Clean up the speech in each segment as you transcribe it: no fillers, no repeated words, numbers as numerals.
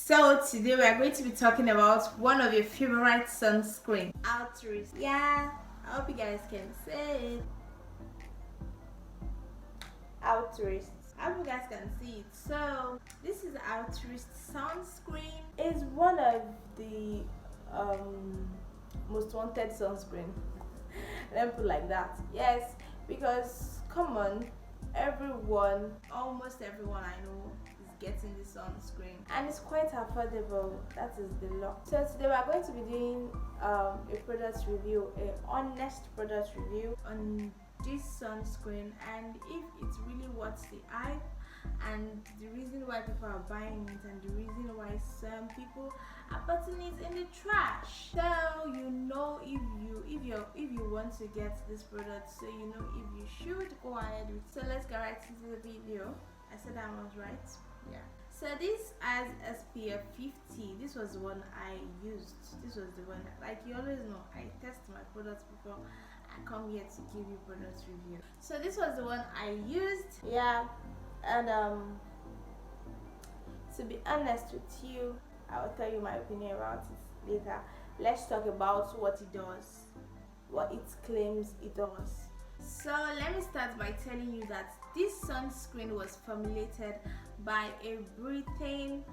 So today we are going to be talking about one of your favorite sunscreen, Altruist. Yeah, I hope you guys can say it. Altruist. I hope you guys can see it. So this is Altruist sunscreen. It's one of the most wanted sunscreen. Let me put it like that. Yes, because come on, almost everyone I know is getting this sunscreen, and it's quite affordable. That is the law. So today we are going to be doing a product review, a honest product review on this sunscreen, and if it's really worth the hype, and the reason why people are buying it, and the reason why some people are putting it in the trash. So you know if you want to get this product, so you know if you should go ahead with. So let's get right into the video. I said that was right. Yeah. So this has SPF 50. This was the one I used. This was the one, like you always know, I test my products before I come here to give you product review. So this was the one I used. Yeah. And to be honest with you, I will tell you my opinion about it later. Let's talk about what it does, what it claims it does. So let me start by telling you that this sunscreen was formulated by a Britain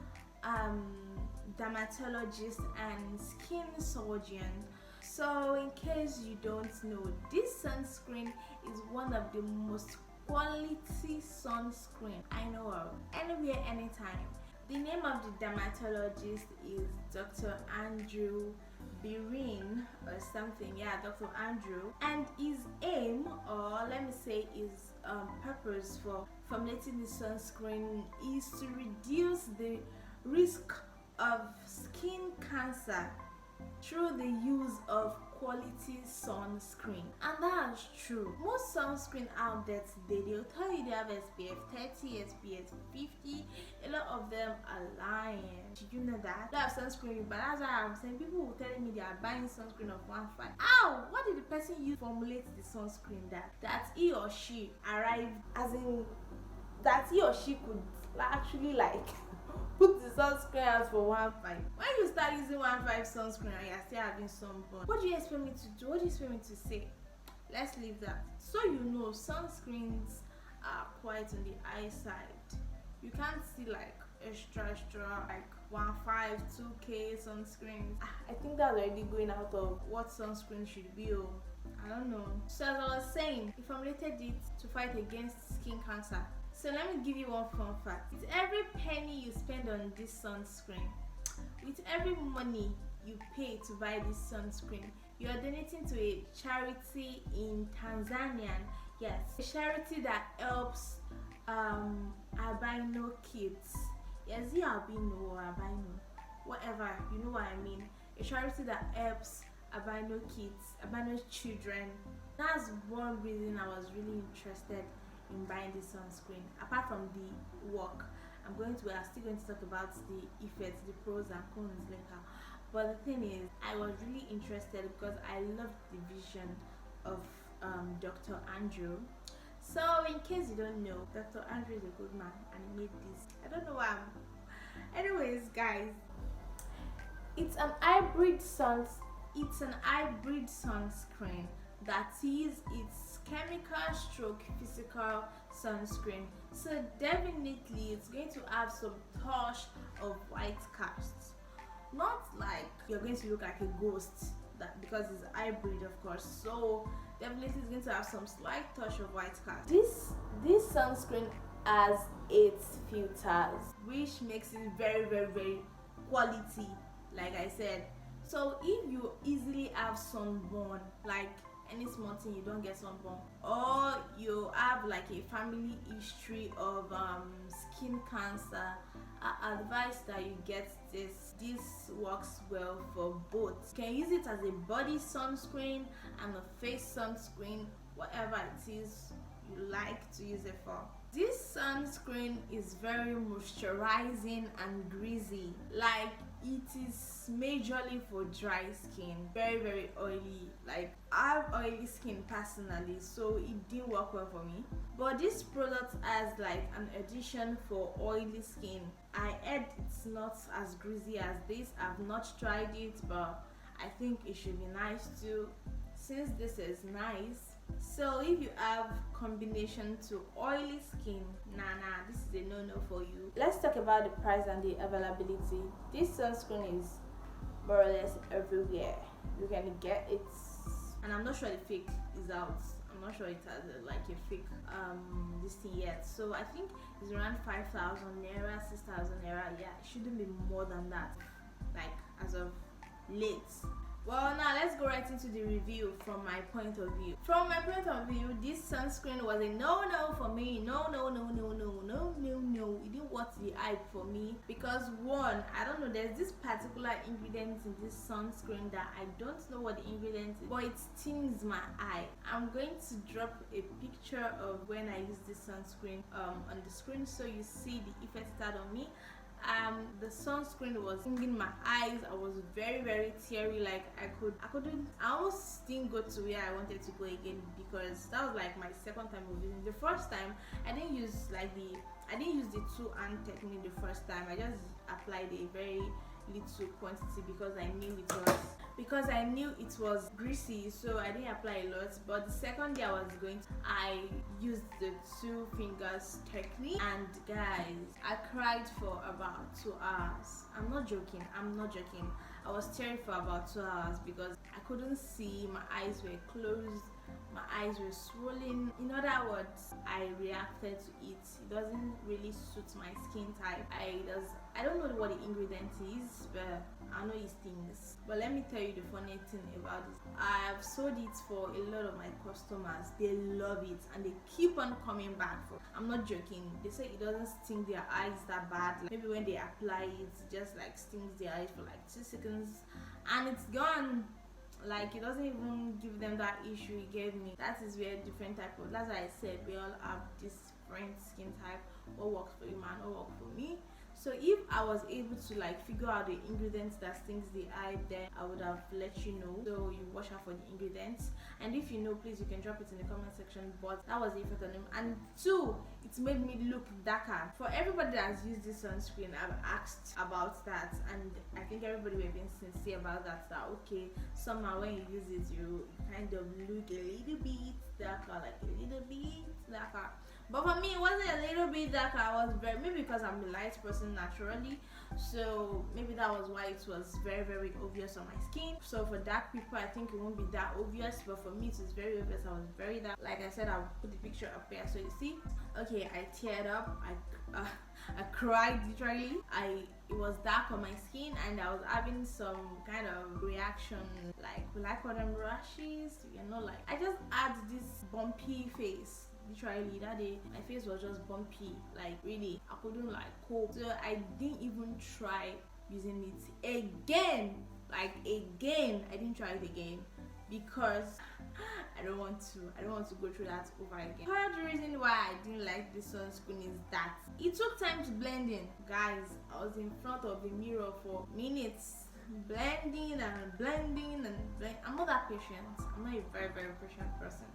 dermatologist and skin surgeon. So in case you don't know, this sunscreen is one of the most quality sunscreen I know of, anywhere, anytime. The name of the dermatologist is Dr. Andrew Birin or something. Yeah, Dr. Andrew. And his aim, or let me say his purpose for formulating the sunscreen, is to reduce the risk of skin cancer through the use of quality sunscreen. And that's true. Most sunscreen out there today, they'll tell you they have SPF 30, SPF 50. A lot of them are lying. Did you know that? They have sunscreen, but that's why I'm saying people will telling me they are buying sunscreen of 1.5. How? What did the person use to formulate the sunscreen that he or she arrived, as in that he or she could actually like put the sunscreen out for 1.5. When you start using 1.5 sunscreen and you're still having sunburn, what do you expect me to do? What do you expect me to say? Let's leave that. So you know, sunscreens are quite on the high side. You can't see like extra like 1.5, 2K sunscreens. I think that's already going out of what sunscreen should be. I don't know. So as I was saying, he formulated it to fight against skin cancer. So let me give you one fun fact. With every penny you spend on this sunscreen, with every money you pay to buy this sunscreen, you are donating to a charity in Tanzania. Yes, a charity that helps albino kids. Yes, the albino or albino, whatever, you know what I mean. A charity that helps albino kids, albino children. That's one reason I was really interested in buying this sunscreen. Apart from the work, I'm still going to talk about the effects, the pros and cons later. But the thing is, I was really interested because I loved the vision of Dr. Andrew. So in case you don't know, Dr. Andrew is a good man and he made this. I don't know why. Anyways, guys, it's an hybrid sunscreen that is its chemical stroke physical sunscreen. So definitely it's going to have some touch of white casts. Not like you're going to look like a ghost, that because it's hybrid, of course. So definitely it's going to have some slight touch of white cast. This sunscreen has 8 filters, which makes it very, very, very quality, like I said. So if you easily have sunburn, like any small thing, you don't get sunburn, or you have like a family history of skin cancer, I advise that you get this. This works well for both. You can use it as a body sunscreen and a face sunscreen, whatever it is, you like to use it for. This sunscreen is very moisturizing and greasy. Like, it is majorly for dry skin, very oily. Like, I have oily skin personally, so it didn't work well for me. But this product has like an addition for oily skin. I heard it's not as greasy as this. I've not tried it, but I think it should be nice too, since this is nice. So if you have combination to oily skin, this is a no for you. Let's talk about the price and the availability. This sunscreen is more or less everywhere. You can get it, and I'm not sure the fake is out. I'm not sure it has like a fake this thing yet. So I think it's around 5,000 naira, 6,000 naira. Yeah, it shouldn't be more than that, like as of late. Well, now let's go right into the review from my point of view. From my point of view, this sunscreen was a no for me. No. It didn't worth the hype for me because, one, I don't know, there's this particular ingredient in this sunscreen that I don't know what the ingredient is, but it stings my eye. I'm going to drop a picture of when I use this sunscreen on the screen so you see the effect it had on me. The sunscreen was stinging my eyes. I was very teary. Like, I almost didn't go to where I wanted to go again because that was like my second time of using. The first time I didn't use the two-hand technique. The first time I just applied a very little quantity because I knew it was greasy, so I didn't apply a lot. But the second day I used the two fingers technique, and guys, I cried for about 2 hours. I'm not joking. I was tearing for about 2 hours because I couldn't see, my eyes were closed, my eyes were swollen. In other words, I reacted to it. It doesn't really suit my skin type. I don't know what the ingredient is, but I know it stings. But let me tell you the funny thing about this. I've sold it for a lot of my customers. They love it and they keep on coming back for it. I'm not joking. They say it doesn't sting their eyes that bad. Like, maybe when they apply it, just like stings their eyes for like 2 seconds and it's gone. Like, it doesn't even give them that issue it gave me. That is where different type of, that's why I said we all have different skin type. What works for you, man, what works for me. So if I was able to like figure out the ingredients that stings the eye, then I would have let you know, so you watch out for the ingredients. And if you know, please, you can drop it in the comment section. But that was the effect on him. And 2, it made me look darker. For everybody that has used this sunscreen, I've asked about that, and I think everybody were being sincere about that. That okay, somehow when you use it, you kind of look a little bit darker, like a little bit darker. But for me, it wasn't a little bit darker. I was maybe because I'm a light person naturally, so maybe that was why it was very obvious on my skin. So for dark people, I think it won't be that obvious, but for me, it was very obvious. I was very dark. Like I said, I'll put the picture up here so you see. Okay, I teared up. I cried literally. It was dark on my skin and I was having some kind of reaction, like, will I call them rashes? Like, I just had this bumpy face. Literally that day my face was just bumpy, like really I couldn't like cope. So I didn't even try using it again. I didn't try it again because I don't want to go through that over again. Third reason why I didn't like this sunscreen is that it took time to blend in. Guys, I was in front of the mirror for minutes blending. I'm not that patient. I'm not a very patient person.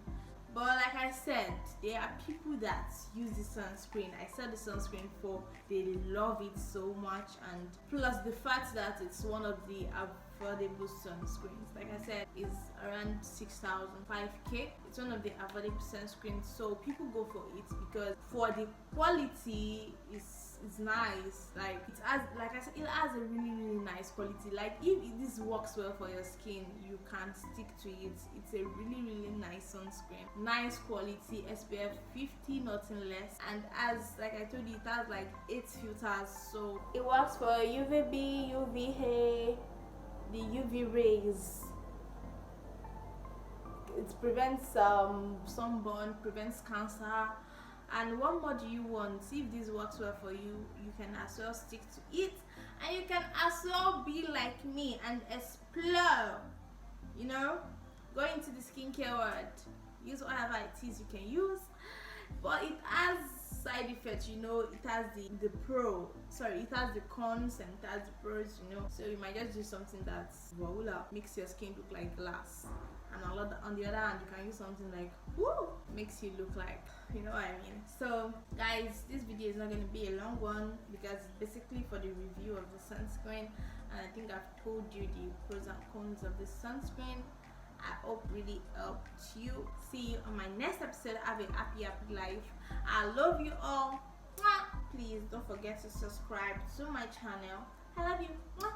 But like I said, there are people that use the sunscreen. I said the sunscreen for, they love it so much, and plus the fact that it's one of the affordable sunscreens. Like I said, it's around 6,000, 5K. It's one of the affordable sunscreens, so people go for it because for the quality is nice. Like, it has, like I said, it has a really nice quality. Like, if this works well for your skin, you can stick to it. It's a really nice sunscreen, nice quality, SPF 50, nothing less. And as like I told you, it has like 8 filters, so it works for UVB, UVA, the UV rays. It prevents sunburn, prevents cancer. And what more do you want? If this works well for you, you can as well stick to it, and you can as well be like me and explore, go into the skincare world, use whatever it is you can use, but it has side effects, you know. It has the it has the cons and it has the pros, you know. So you might just do something that's voila, makes your skin look like glass, and on the other hand, you can use something like woo, makes you look like, you know what I mean. So guys, this video is not going to be a long one because it's basically for the review of the sunscreen, and I think I've told you the pros and cons of this sunscreen. I hope really helped you. See you on my next episode. Have a happy life. I love you all. Please don't forget to subscribe to my channel. I love you.